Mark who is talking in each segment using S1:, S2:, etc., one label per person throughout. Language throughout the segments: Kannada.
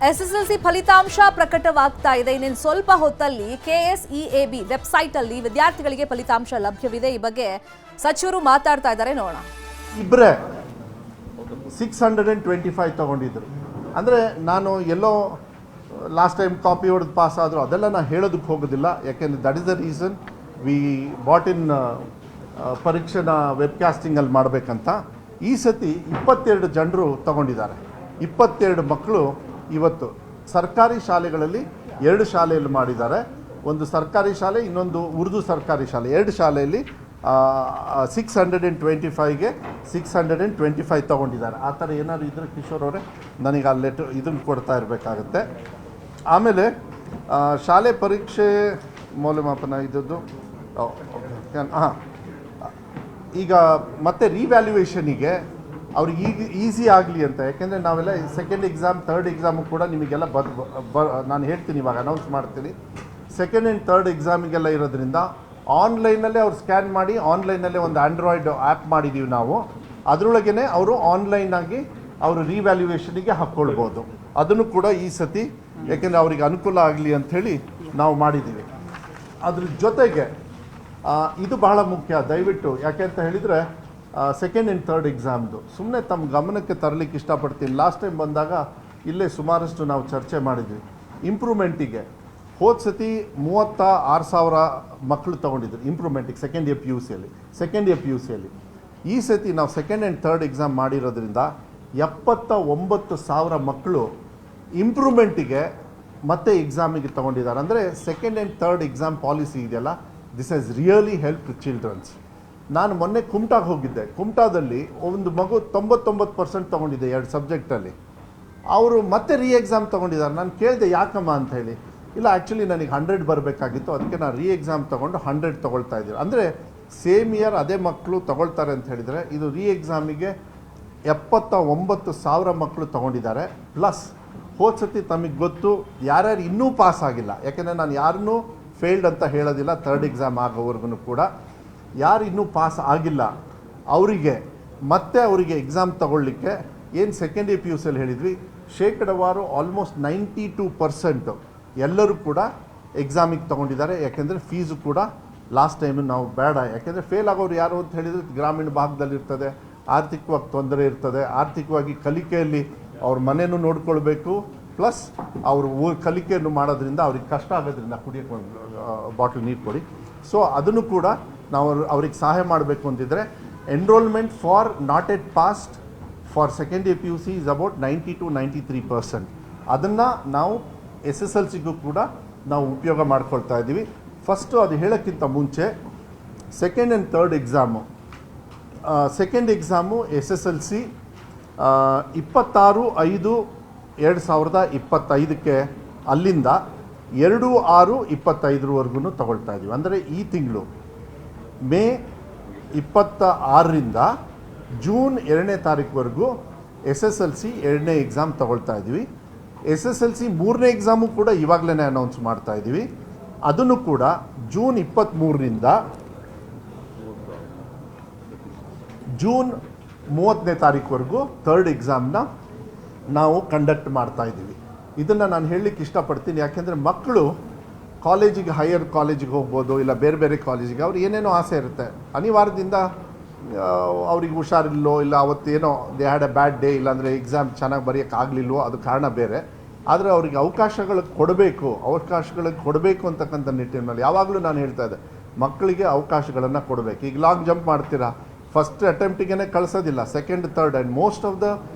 S1: ಎಸ್ಎಸ್ಎಲ್ಸಿ ಫಲಿತಾಂಶ ಪ್ರಕಟವಾಗ್ತಾ ಇದೆ. ಇನ್ನೇನು ಸ್ವಲ್ಪ ಹೊತ್ತಲ್ಲಿ KSEAB ವೆಬ್ಸೈಟ್ ಅಲ್ಲಿ ವಿದ್ಯಾರ್ಥಿಗಳಿಗೆ ಫಲಿತಾಂಶ ಲಭ್ಯವಿದೆ. ಈ ಬಗ್ಗೆ ಸಚಿವರು ಮಾತಾಡ್ತಾ ಇದ್ದಾರೆ, ನೋಡೋಣ.
S2: ಇಬ್ಬರೇ 625 ತಗೊಂಡಿದ್ರು. ಅಂದರೆ ನಾನು ಎಲ್ಲೋ ಲಾಸ್ಟ್ ಟೈಮ್ ಕಾಪಿ ಹೊಡೆದು ಪಾಸ್ ಆದರೂ ಅದೆಲ್ಲ ನಾನು ಹೇಳೋದಕ್ಕೆ ಹೋಗೋದಿಲ್ಲ. ಯಾಕೆಂದರೆ that is the reason we brought in ಪರೀಕ್ಷೆನ ವೆಬ್ಕಾಸ್ಟಿಂಗಲ್ಲಿ ಮಾಡಬೇಕಂತ. ಈ ಸತಿ 22 ಜನರು ತಗೊಂಡಿದ್ದಾರೆ. 22 ಮಕ್ಕಳು ಇವತ್ತು ಸರ್ಕಾರಿ ಶಾಲೆಗಳಲ್ಲಿ 2 ಶಾಲೆಯಲ್ಲಿ ಮಾಡಿದ್ದಾರೆ. ಒಂದು ಸರ್ಕಾರಿ ಶಾಲೆ, ಇನ್ನೊಂದು ಉರ್ದು ಸರ್ಕಾರಿ ಶಾಲೆ. 2 ಶಾಲೆಯಲ್ಲಿ 625ಗೆ 625 ತೊಗೊಂಡಿದ್ದಾರೆ. ಆ ಥರ ಏನಾದ್ರು ಇದ್ರೆ ಕಿಶೋರ್ ಅವರೇ ನನಗೆ ಆ ಲೆಟ್ರ್ ಇದನ್ನು ಕೊಡ್ತಾ ಇರಬೇಕಾಗತ್ತೆ. ಆಮೇಲೆ ಶಾಲೆ ಪರೀಕ್ಷೆ ಮೌಲ್ಯಮಾಪನ ಇದ್ದದ್ದು ಹಾಂ, ಈಗ ಮತ್ತೆ ರಿವ್ಯಾಲ್ಯೂಯೇಷನಿಗೆ ಅವ್ರಿಗೆ ಈಸಿ ಆಗಲಿ ಅಂತ. ಯಾಕೆಂದರೆ ನಾವೆಲ್ಲ ಸೆಕೆಂಡ್ ಎಕ್ಸಾಮ್, ಥರ್ಡ್ ಎಕ್ಸಾಮು ಕೂಡ ನಿಮಗೆಲ್ಲ ನಾನು ಹೇಳ್ತೀನಿ, ಇವಾಗ ಅನೌನ್ಸ್ ಮಾಡ್ತೀನಿ. ಸೆಕೆಂಡ್ ಆ್ಯಂಡ್ ಥರ್ಡ್ ಎಕ್ಸಾಮಿಗೆಲ್ಲ ಇರೋದ್ರಿಂದ ಆನ್ಲೈನಲ್ಲೇ ಅವ್ರು ಸ್ಕ್ಯಾನ್ ಮಾಡಿ, ಆನ್ಲೈನಲ್ಲೇ ಒಂದು ಆ್ಯಂಡ್ರಾಯ್ಡ್ ಆ್ಯಪ್ ಮಾಡಿದ್ದೀವಿ ನಾವು. ಅದರೊಳಗೇ ಅವರು ಆನ್ಲೈನಾಗಿ ಅವರು ರಿವ್ಯಾಲ್ಯೂಯೇಷನಿಗೆ ಹಾಕ್ಕೊಳ್ಬೋದು. ಅದನ್ನು ಕೂಡ ಈ ಸತಿ, ಯಾಕೆಂದರೆ ಅವ್ರಿಗೆ ಅನುಕೂಲ ಆಗಲಿ ಅಂಥೇಳಿ ನಾವು ಮಾಡಿದ್ದೀವಿ. ಅದ್ರ ಜೊತೆಗೆ ಇದು ಬಹಳ ಮುಖ್ಯ, ದಯವಿಟ್ಟು. ಯಾಕೆ ಅಂತ ಹೇಳಿದರೆ ಸೆಕೆಂಡ್ ಆ್ಯಂಡ್ ಥರ್ಡ್ ಎಕ್ಸಾಮ್ದು ಸುಮ್ಮನೆ ತಮ್ಮ ಗಮನಕ್ಕೆ ತರಲಿಕ್ಕೆ ಇಷ್ಟಪಡ್ತೀನಿ. ಲಾಸ್ಟ್ ಟೈಮ್ ಬಂದಾಗ ಇಲ್ಲೇ ಸುಮಾರಷ್ಟು ನಾವು ಚರ್ಚೆ ಮಾಡಿದ್ವಿ ಇಂಪ್ರೂವ್ಮೆಂಟಿಗೆ. ಹೋದ ಸತಿ 36,000 ಮಕ್ಕಳು ತೊಗೊಂಡಿದ್ರು ಇಂಪ್ರೂವ್ಮೆಂಟಿಗೆ ಸೆಕೆಂಡ್ ಇಯರ್ ಪಿ ಯು ಸಿಯಲ್ಲಿ. ಈ ಸತಿ ನಾವು ಸೆಕೆಂಡ್ ಆ್ಯಂಡ್ ಥರ್ಡ್ ಎಕ್ಸಾಮ್ ಮಾಡಿರೋದ್ರಿಂದ 79,000 ಮಕ್ಕಳು ಇಂಪ್ರೂವ್ಮೆಂಟಿಗೆ ಮತ್ತೆ ಎಕ್ಸಾಮಿಗೆ ತೊಗೊಂಡಿದ್ದಾರೆ. ಅಂದರೆ second and third exam policy ಇದೆಯಲ್ಲ, this has really help childrens. ನಾನು ಮೊನ್ನೆ ಕುಮಟಾಗೆ ಹೋಗಿದ್ದೆ. ಕುಮಟಾದಲ್ಲಿ ಒಂದು ಮಗು 99% ತೊಗೊಂಡಿದ್ದೆ 2 ಸಬ್ಜೆಕ್ಟಲ್ಲಿ. ಅವರು ಮತ್ತೆ ಎಕ್ಸಾಮ್ ತೊಗೊಂಡಿದ್ದಾರೆ. ನಾನು ಕೇಳಿದೆ ಯಾಕಮ್ಮ ಅಂತ ಹೇಳಿ. ಇಲ್ಲ, ಆ್ಯಕ್ಚುಲಿ ನನಗೆ 100 ಬರಬೇಕಾಗಿತ್ತು, ಅದಕ್ಕೆ ನಾನು ಎಕ್ಸಾಮ್ ತೊಗೊಂಡು 100 ತೊಗೊಳ್ತಾ ಇದ್ದೀವಿ. ಅಂದರೆ ಸೇಮ್ ಇಯರ್ ಅದೇ ಮಕ್ಕಳು ತೊಗೊಳ್ತಾರೆ ಅಂತ ಹೇಳಿದರೆ, ಇದು ಎಕ್ಸಾಮಿಗೆ 79,000 ಮಕ್ಕಳು ತೊಗೊಂಡಿದ್ದಾರೆ. ಪ್ಲಸ್ ಹೋದ ಸತಿ ತಮಗೆ ಗೊತ್ತು ಯಾರ್ಯಾರು ಇನ್ನೂ ಪಾಸ್ ಆಗಿಲ್ಲ. ಯಾಕೆಂದರೆ ನಾನು ಯಾರನ್ನೂ ಫೇಲ್ಡ್ ಅಂತ ಹೇಳೋದಿಲ್ಲ. ಥರ್ಡ್ ಎಕ್ಸಾಮ್ ಆಗೋವರೆಗೂ ಕೂಡ ಯಾರು ಇನ್ನೂ ಪಾಸ್ ಆಗಿಲ್ಲ ಅವರಿಗೆ ಮತ್ತೆ ಅವರಿಗೆ ಎಕ್ಸಾಮ್ ತಗೊಳ್ಳಿಕ್ಕೆ ಏನು ಸೆಕೆಂಡ್ ಇಯರ್ ಪಿ ಯು ಸಿಯಲ್ಲಿ ಹೇಳಿದ್ವಿ, ಶೇಕಡವಾರು ಆಲ್ಮೋಸ್ಟ್ 92% ಎಲ್ಲರೂ ಕೂಡ ಎಕ್ಸಾಮಿಗೆ ತೊಗೊಂಡಿದ್ದಾರೆ. ಯಾಕೆಂದರೆ ಫೀಸು ಕೂಡ ಲಾಸ್ಟ್ ಟೈಮ್ ನಾವು ಬೇಡ. ಯಾಕೆಂದರೆ ಫೇಲ್ ಆಗೋರು ಯಾರು ಅಂತ ಹೇಳಿದರೆ ಗ್ರಾಮೀಣ ಭಾಗದಲ್ಲಿರ್ತದೆ, ಆರ್ಥಿಕವಾಗಿ ತೊಂದರೆ ಇರ್ತದೆ. ಆರ್ಥಿಕವಾಗಿ ಕಲಿಕೆಯಲ್ಲಿ ಅವ್ರ ಮನೆಯೂ ನೋಡ್ಕೊಳ್ಬೇಕು, ಪ್ಲಸ್ ಅವರು ಕಲಿಕೆಯನ್ನು ಮಾಡೋದ್ರಿಂದ ಅವ್ರಿಗೆ ಕಷ್ಟ ಆಗೋದ್ರಿಂದ ಕುಡಿಯೋಕ್ಕೆ ಒಂದು ಬಾಟಲ್ ನೀರು ಕೊಡಿ. ಸೊ ಅದನ್ನು ಕೂಡ ನಾವು ಅವ್ರಿಗೆ ಸಹಾಯ ಮಾಡಬೇಕು ಅಂತಿದ್ರೆ, enrolment for not at past for second year P U C is about 90 to 93%. ಅದನ್ನು ನಾವು SSLCಗೂ ಕೂಡ ನಾವು ಉಪಯೋಗ ಮಾಡ್ಕೊಳ್ತಾ ಇದ್ದೀವಿ. ಫಸ್ಟು ಅದು ಹೇಳೋಕ್ಕಿಂತ ಮುಂಚೆ second and third exam, second exam SSLC 26/5/2025ಕ್ಕೆ ಅಲ್ಲಿಂದ 2/6/25ವರೆಗೂ ತಗೊಳ್ತಾ ಇದ್ದೀವಿ. ಅಂದರೆ ಈ ತಿಂಗಳು ಮೇ 26ರಿಂದ ಜೂನ್ 2ನೇ ತಾರೀಕುವರೆಗೂ SSLC 2ನೇ ಎಕ್ಸಾಮ್ ತಗೊಳ್ತಾ ಇದ್ದೀವಿ. SSLC 3ನೇ ಎಕ್ಸಾಮು ಕೂಡ ಇವಾಗಲೇ ಅನೌನ್ಸ್ ಮಾಡ್ತಾ ಇದ್ದೀವಿ. ಅದನ್ನು ಕೂಡ ಜೂನ್ 23ರಿಂದ ಜೂನ್ 30ನೇ ತಾರೀಕುವರೆಗೂ ಥರ್ಡ್ ಎಕ್ಸಾಮ್ನ ನಾವು ಕಂಡಕ್ಟ್ ಮಾಡ್ತಾ ಇದ್ದೀವಿ. ಇದನ್ನು ನಾನು ಹೇಳಲಿಕ್ಕೆ ಇಷ್ಟಪಡ್ತೀನಿ. ಯಾಕೆಂದರೆ ಮಕ್ಕಳು ಕಾಲೇಜಿಗೆ, ಹೈಯರ್ ಕಾಲೇಜಿಗೆ ಹೋಗ್ಬೋದು, ಇಲ್ಲ ಬೇರೆ ಬೇರೆ ಕಾಲೇಜಿಗೆ, ಅವ್ರು ಏನೇನೋ ಆಸೆ ಇರುತ್ತೆ. ಅನಿವಾರ್ಯದಿಂದ ಅವ್ರಿಗೆ ಹುಷಾರಿಲ್ಲೋ, ಇಲ್ಲ ಅವತ್ತೇನೋ they had a bad day, ಇಲ್ಲಾಂದರೆ ಎಕ್ಸಾಮ್ ಚೆನ್ನಾಗಿ ಬರೆಯೋಕ್ಕಾಗಲಿಲ್ವೋ, ಅದು ಕಾರಣ ಬೇರೆ. ಆದರೆ ಅವ್ರಿಗೆ ಅವಕಾಶಗಳಿಗೆ ಕೊಡಬೇಕು ಅಂತಕ್ಕಂಥ ನಿಟ್ಟಿನಲ್ಲಿ ಯಾವಾಗಲೂ ನಾನು ಹೇಳ್ತಾ ಇದ್ದೆ, ಮಕ್ಕಳಿಗೆ ಅವಕಾಶಗಳನ್ನು ಕೊಡಬೇಕು. ಈಗ ಲಾಂಗ್ ಜಂಪ್ ಮಾಡ್ತೀರಾ, ಫಸ್ಟ್ ಅಟೆಂಪ್ಟಿಗೆ ಕಳಿಸೋದಿಲ್ಲ, second third, and most of the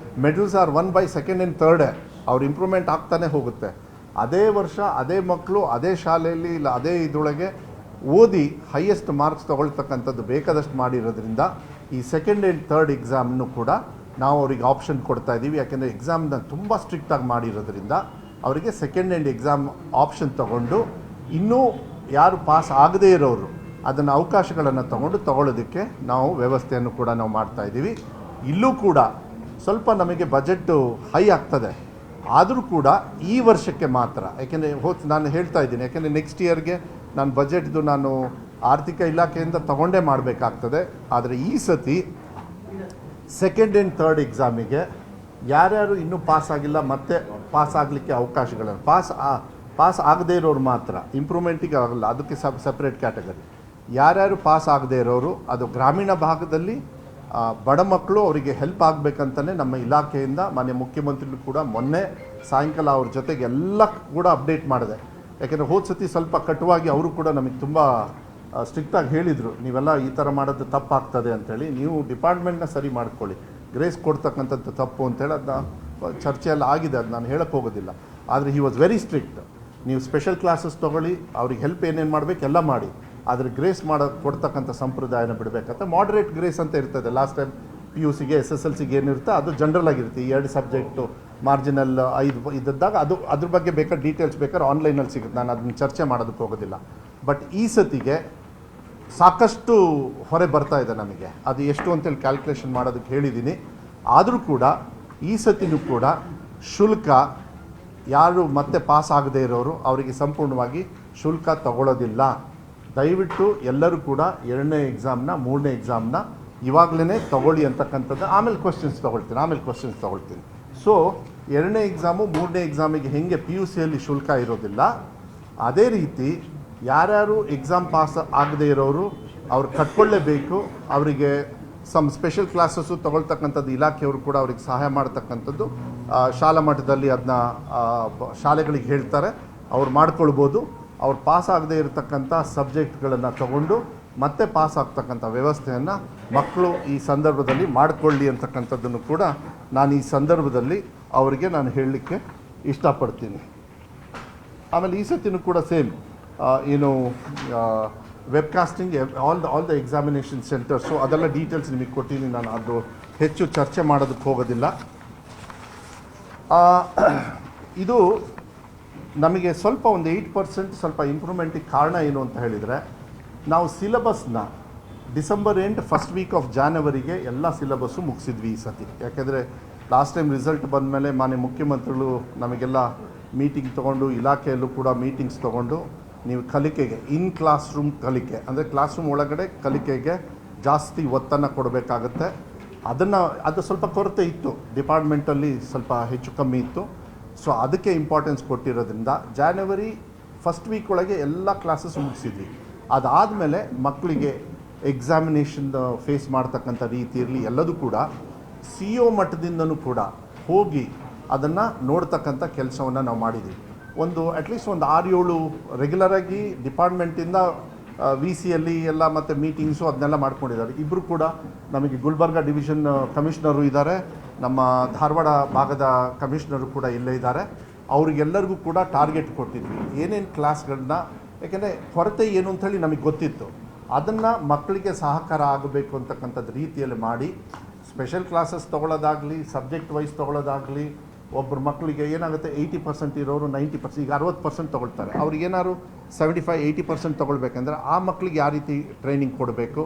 S2: medals are won by second and ಥರ್ಡೇ. ಅವ್ರ ಇಂಪ್ರೂವ್ಮೆಂಟ್ ಆಗ್ತಾನೆ ಹೋಗುತ್ತೆ. ಅದೇ ವರ್ಷ ಅದೇ ಮಕ್ಕಳು ಅದೇ ಶಾಲೆಯಲ್ಲಿ ಇಲ್ಲ ಅದೇ ಇದರೊಳಗೆ ಓದಿ ಹೈಯೆಸ್ಟ್ ಮಾರ್ಕ್ಸ್ ತೊಗೊಳ್ತಕ್ಕಂಥದ್ದು ಬೇಕಾದಷ್ಟು ಮಾಡಿರೋದ್ರಿಂದ ಈ ಸೆಕೆಂಡ್ ಆ್ಯಂಡ್ ಥರ್ಡ್ ಎಕ್ಸಾಮ್ನು ಕೂಡ ನಾವು ಅವ್ರಿಗೆ ಆಪ್ಷನ್ ಕೊಡ್ತಾ ಇದ್ದೀವಿ. ಯಾಕೆಂದರೆ ಎಕ್ಸಾಮ್ನ ತುಂಬ ಸ್ಟ್ರಿಕ್ಟಾಗಿ ಮಾಡಿರೋದ್ರಿಂದ ಅವರಿಗೆ ಸೆಕೆಂಡ್ ಆ್ಯಂಡ್ ಎಕ್ಸಾಮ್ ಆಪ್ಷನ್ ತೊಗೊಂಡು, ಇನ್ನೂ ಯಾರು ಪಾಸ್ ಆಗದೇ ಇರೋರು ಅದನ್ನು ಅವಕಾಶಗಳನ್ನು ತಗೊಳ್ಳೋದಕ್ಕೆ ನಾವು ವ್ಯವಸ್ಥೆಯನ್ನು ಕೂಡ ನಾವು ಮಾಡ್ತಾಯಿದ್ದೀವಿ. ಇಲ್ಲೂ ಕೂಡ ಸ್ವಲ್ಪ ನಮಗೆ ಬಜೆಟ್ಟು ಹೈ ಆಗ್ತದೆ, ಆದರೂ ಕೂಡ ಈ ವರ್ಷಕ್ಕೆ ಮಾತ್ರ. ಯಾಕೆಂದರೆ ನಾನು ಹೇಳ್ತಾ ಇದ್ದೀನಿ, ಯಾಕೆಂದರೆ ನೆಕ್ಸ್ಟ್ ಇಯರ್ಗೆ ನಾನು ಬಜೆಟ್ದು ನಾನು ಆರ್ಥಿಕ ಇಲಾಖೆಯಿಂದ ತಗೊಂಡೇ ಮಾಡಬೇಕಾಗ್ತದೆ. ಆದರೆ ಈ ಸತಿ ಸೆಕೆಂಡ್ ಆ್ಯಂಡ್ ಥರ್ಡ್ ಎಕ್ಸಾಮಿಗೆ ಯಾರ್ಯಾರು ಇನ್ನೂ ಪಾಸ್ ಆಗಿಲ್ಲ ಮತ್ತೆ ಪಾಸ್ ಆಗಲಿಕ್ಕೆ ಅವಕಾಶಗಳನ್ನು ಪಾಸ್ ಆಗದೇ ಇರೋರು ಮಾತ್ರ ಇಂಪ್ರೂವ್ಮೆಂಟಿಗೆ ಆಗಲ್ಲ, ಅದಕ್ಕೆ ಸಪ್ರೇಟ್ ಕ್ಯಾಟಗರಿ. ಯಾರ್ಯಾರು ಪಾಸ್ ಆಗದೇ ಇರೋರು, ಅದು ಗ್ರಾಮೀಣ ಭಾಗದಲ್ಲಿ ಬಡ ಮಕ್ಕಳು, ಅವರಿಗೆ ಹೆಲ್ಪ್ ಆಗಬೇಕಂತಲೇ ನಮ್ಮ ಇಲಾಖೆಯಿಂದ ಮಾನ್ಯ ಮುಖ್ಯಮಂತ್ರಿಗಳು ಕೂಡ ಮೊನ್ನೆ ಸಾಯಂಕಾಲ ಅವ್ರ ಜೊತೆಗೆ ಎಲ್ಲ ಕೂಡ ಅಪ್ಡೇಟ್ ಮಾಡಿದೆ. ಯಾಕೆಂದರೆ ಹೋದ ಸತಿ ಸ್ವಲ್ಪ ಕಟುವಾಗಿ ಅವರು ಕೂಡ ನಮಗೆ ತುಂಬ ಸ್ಟ್ರಿಕ್ಟಾಗಿ ಹೇಳಿದರು, ನೀವೆಲ್ಲ ಈ ಥರ ಮಾಡೋದು ತಪ್ಪಾಗ್ತದೆ ಅಂಥೇಳಿ, ನೀವು ಡಿಪಾರ್ಟ್ಮೆಂಟ್ನ ಸರಿ ಮಾಡ್ಕೊಳ್ಳಿ, ಗ್ರೇಸ್ ಕೊಡ್ತಕ್ಕಂಥದ್ದು ತಪ್ಪು ಅಂತೇಳಿ ಅದನ್ನ ಚರ್ಚೆಯಲ್ಲಿ ಆಗಿದೆ, ಅದು ನಾನು ಹೇಳಕ್ಕೆ ಹೋಗೋದಿಲ್ಲ. ಆದರೆ ಹಿ ವಾಸ್ ವೆರಿ ಸ್ಟ್ರಿಕ್ಟ್. ನೀವು ಸ್ಪೆಷಲ್ ಕ್ಲಾಸಸ್ ತೊಗೊಳ್ಳಿ, ಅವ್ರಿಗೆ ಹೆಲ್ಪ್ ಏನೇನು ಮಾಡಬೇಕು ಎಲ್ಲ ಮಾಡಿ, ಆದರೆ ಗ್ರೇಸ್ ಕೊಡ್ತಕ್ಕಂಥ ಸಂಪ್ರದಾಯನ ಬಿಡಬೇಕಂತ. ಮಾಡ್ರೇಟ್ ಗ್ರೇಸ್ ಅಂತ ಇರ್ತದೆ. ಲಾಸ್ಟ್ ಟೈಮ್ PUCಗೆ SSLCಗೆ ಏನಿರುತ್ತೆ ಅದು ಜನರಲ್ ಆಗಿರುತ್ತೆ. ಈ 2 ಸಬ್ಜೆಕ್ಟು ಮಾರ್ಜಿನಲ್ 5 ಇದ್ದಾಗ ಅದು ಅದ್ರ ಬಗ್ಗೆ ಬೇಕಾದ್ರೆ ಡೀಟೇಲ್ಸ್ ಬೇಕಾದ್ರೆ ಆನ್ಲೈನಲ್ಲಿ ಸಿಗುತ್ತೆ, ನಾನು ಅದನ್ನ ಚರ್ಚೆ ಮಾಡೋದಕ್ಕೆ ಹೋಗೋದಿಲ್ಲ. ಬಟ್ ಈ ಸತಿಗೆ ಸಾಕಷ್ಟು ಹೊರೆ ಬರ್ತಾ ಇದೆ ನಮಗೆ, ಅದು ಎಷ್ಟು ಅಂತೇಳಿ ಕ್ಯಾಲ್ಕುಲೇಷನ್ ಮಾಡೋದಕ್ಕೆ ಹೇಳಿದ್ದೀನಿ. ಆದರೂ ಕೂಡ ಈ ಸತಿನೂ ಕೂಡ ಶುಲ್ಕ ಯಾರು ಮತ್ತೆ ಪಾಸ್ ಆಗದೇ ಇರೋರು ಅವರಿಗೆ ಸಂಪೂರ್ಣವಾಗಿ ಶುಲ್ಕ ತಗೊಳ್ಳೋದಿಲ್ಲ. ದಯವಿಟ್ಟು ಎಲ್ಲರೂ ಕೂಡ 2ನೇ ಎಕ್ಸಾಮ್ನ 3ನೇ ಎಕ್ಸಾಮ್ನ ಇವಾಗಲೇ ತಗೊಳ್ಳಿ ಅಂತಕ್ಕಂಥದ್ದು. ಆಮೇಲೆ ಕ್ವಶನ್ಸ್ ತೊಗೊಳ್ತೀನಿ. ಸೊ 2ನೇ ಎಕ್ಸಾಮು 3ನೇ ಎಕ್ಸಾಮಿಗೆ ಹೆಂಗೆ PUCಯಲ್ಲಿ ಶುಲ್ಕ ಇರೋದಿಲ್ಲ, ಅದೇ ರೀತಿ ಯಾರ್ಯಾರು ಎಕ್ಸಾಮ್ ಪಾಸ್ ಆಗದೇ ಇರೋರು ಅವ್ರು ಕಟ್ಕೊಳ್ಳೇಬೇಕು. ಅವರಿಗೆ ಸ್ಪೆಷಲ್ ಕ್ಲಾಸಸ್ಸು ತೊಗೊಳ್ತಕ್ಕಂಥದ್ದು ಇಲಾಖೆಯವರು ಕೂಡ ಅವ್ರಿಗೆ ಸಹಾಯ ಮಾಡ್ತಕ್ಕಂಥದ್ದು ಶಾಲಾ ಮಟ್ಟದಲ್ಲಿ ಅದನ್ನ ಶಾಲೆಗಳಿಗೆ ಹೇಳ್ತಾರೆ, ಅವ್ರು ಮಾಡ್ಕೊಳ್ಬೋದು. ಅವ್ರು ಪಾಸ್ ಆಗದೇ ಇರತಕ್ಕಂಥ ಸಬ್ಜೆಕ್ಟ್ಗಳನ್ನು ತಗೊಂಡು ಮತ್ತೆ ಪಾಸ್ ಆಗ್ತಕ್ಕಂಥ ವ್ಯವಸ್ಥೆಯನ್ನು ಮಕ್ಕಳು ಈ ಸಂದರ್ಭದಲ್ಲಿ ಮಾಡಿಕೊಳ್ಳಿ ಅಂತಕ್ಕಂಥದ್ದನ್ನು ಕೂಡ ನಾನು ಈ ಸಂದರ್ಭದಲ್ಲಿ ಅವರಿಗೆ ನಾನು ಹೇಳಲಿಕ್ಕೆ ಇಷ್ಟಪಡ್ತೀನಿ. ಆಮೇಲೆ ಈ ಸತಿನೂ ಕೂಡ ಸೇಮ್ ಏನು webcasting all the examination centres ಅದೆಲ್ಲ ಡೀಟೇಲ್ಸ್ ನಿಮಗೆ ಕೊಟ್ಟಿದ್ದೀನಿ. ನಾನು ಅದು ಹೆಚ್ಚು ಚರ್ಚೆ ಮಾಡೋದಕ್ಕೆ ಹೋಗೋದಿಲ್ಲ. ಇದು ನಮಗೆ ಸ್ವಲ್ಪ ಒಂದು 8% ಸ್ವಲ್ಪ ಇಂಪ್ರೂವ್ಮೆಂಟಿಗೆ ಕಾರಣ ಏನು ಅಂತ ಹೇಳಿದರೆ, ನಾವು ಸಿಲೆಬಸ್ನ December end first week of ಜಾನ್ವರಿಗೆ ಎಲ್ಲ ಸಿಲೆಬಸ್ಸು ಮುಗಿಸಿದ್ವಿ ಈ ಸತಿ. ಯಾಕೆಂದರೆ ಲಾಸ್ಟ್ ಟೈಮ್ ರಿಸಲ್ಟ್ ಬಂದ ಮೇಲೆ ಮಾನ್ಯ ಮುಖ್ಯಮಂತ್ರಿಗಳು ನಮಗೆಲ್ಲ ಮೀಟಿಂಗ್ ತೊಗೊಂಡು, ಇಲಾಖೆಯಲ್ಲೂ ಕೂಡ ಮೀಟಿಂಗ್ಸ್ ತೊಗೊಂಡು, ನೀವು ಕಲಿಕೆಗೆ ಕ್ಲಾಸ್ ರೂಮ್ ಕಲಿಕೆ ಅಂದರೆ ಕ್ಲಾಸ್ ರೂಮ್ ಒಳಗಡೆ ಕಲಿಕೆಗೆ ಜಾಸ್ತಿ ಒತ್ತನ್ನು ಕೊಡಬೇಕಾಗತ್ತೆ. ಅದು ಸ್ವಲ್ಪ ಕೊರತೆ ಇತ್ತು, ಡಿಪಾರ್ಟ್ಮೆಂಟಲ್ಲಿ ಸ್ವಲ್ಪ ಹೆಚ್ಚು ಕಮ್ಮಿ ಇತ್ತು. ಸೊ ಅದಕ್ಕೆ ಇಂಪಾರ್ಟೆನ್ಸ್ ಕೊಟ್ಟಿರೋದ್ರಿಂದ ಜಾನ್ವರಿ ಫಸ್ಟ್ ವೀಕ್ ಒಳಗೆ ಎಲ್ಲ ಕ್ಲಾಸಸ್ ಮುಗಿಸಿದ್ವಿ. ಅದಾದಮೇಲೆ ಮಕ್ಕಳಿಗೆ ಎಕ್ಸಾಮಿನೇಷನ್ ಫೇಸ್ ಮಾಡ್ತಕ್ಕಂಥ ರೀತಿ ಇರಲಿ, ಎಲ್ಲದೂ ಕೂಡ CO ಮಟ್ಟದಿಂದನೂ ಕೂಡ ಹೋಗಿ ಅದನ್ನು ನೋಡ್ತಕ್ಕಂಥ ಕೆಲಸವನ್ನು ನಾವು ಮಾಡಿದ್ದೀವಿ. ಅಟ್ಲೀಸ್ಟ್ ಒಂದು 6-7 ರೆಗ್ಯುಲರಾಗಿ ಡಿಪಾರ್ಟ್ಮೆಂಟಿಂದ VCಯಲ್ಲಿ ಎಲ್ಲ ಮತ್ತು ಮೀಟಿಂಗ್ಸು ಅದನ್ನೆಲ್ಲ ಮಾಡ್ಕೊಂಡಿದ್ದಾರೆ. ಇಬ್ಬರು ಕೂಡ ನಮಗೆ ಗುಲ್ಬರ್ಗ ಡಿವಿಷನ್ ಕಮಿಷನರು ಇದ್ದಾರೆ, ನಮ್ಮ ಧಾರವಾಡ ಭಾಗದ ಕಮಿಷನರು ಕೂಡ ಇಲ್ಲೇ ಇದ್ದಾರೆ. ಅವ್ರಿಗೆಲ್ಲರಿಗೂ ಕೂಡ ಟಾರ್ಗೆಟ್ ಕೊಟ್ಟಿದ್ವಿ, ಏನೇನು ಕ್ಲಾಸ್ಗಳನ್ನ, ಯಾಕೆಂದರೆ ಕೊರತೆ ಏನು ಅಂಥೇಳಿ ನಮಗೆ ಗೊತ್ತಿತ್ತು, ಅದನ್ನು ಮಕ್ಕಳಿಗೆ ಸಹಕಾರ ಆಗಬೇಕು ಅಂತಕ್ಕಂಥದ್ದು ರೀತಿಯಲ್ಲಿ ಮಾಡಿ ಸ್ಪೆಷಲ್ ಕ್ಲಾಸಸ್ ತೊಗೊಳ್ಳೋದಾಗಲಿ, ಸಬ್ಜೆಕ್ಟ್ ವೈಸ್ ತೊಗೊಳ್ಳೋದಾಗಲಿ. ಒಬ್ಬರು ಮಕ್ಕಳಿಗೆ ಏನಾಗುತ್ತೆ 80% ಇರೋರು 90%, ಈಗ 60% ತೊಗೊಳ್ತಾರೆ. ಅವ್ರಿಗೇನಾದ್ರು 75-80% ತೊಗೊಳ್ಬೇಕಂದ್ರೆ ಆ ಮಕ್ಕಳಿಗೆ ಯಾವ ರೀತಿ ಟ್ರೈನಿಂಗ್ ಕೊಡಬೇಕು,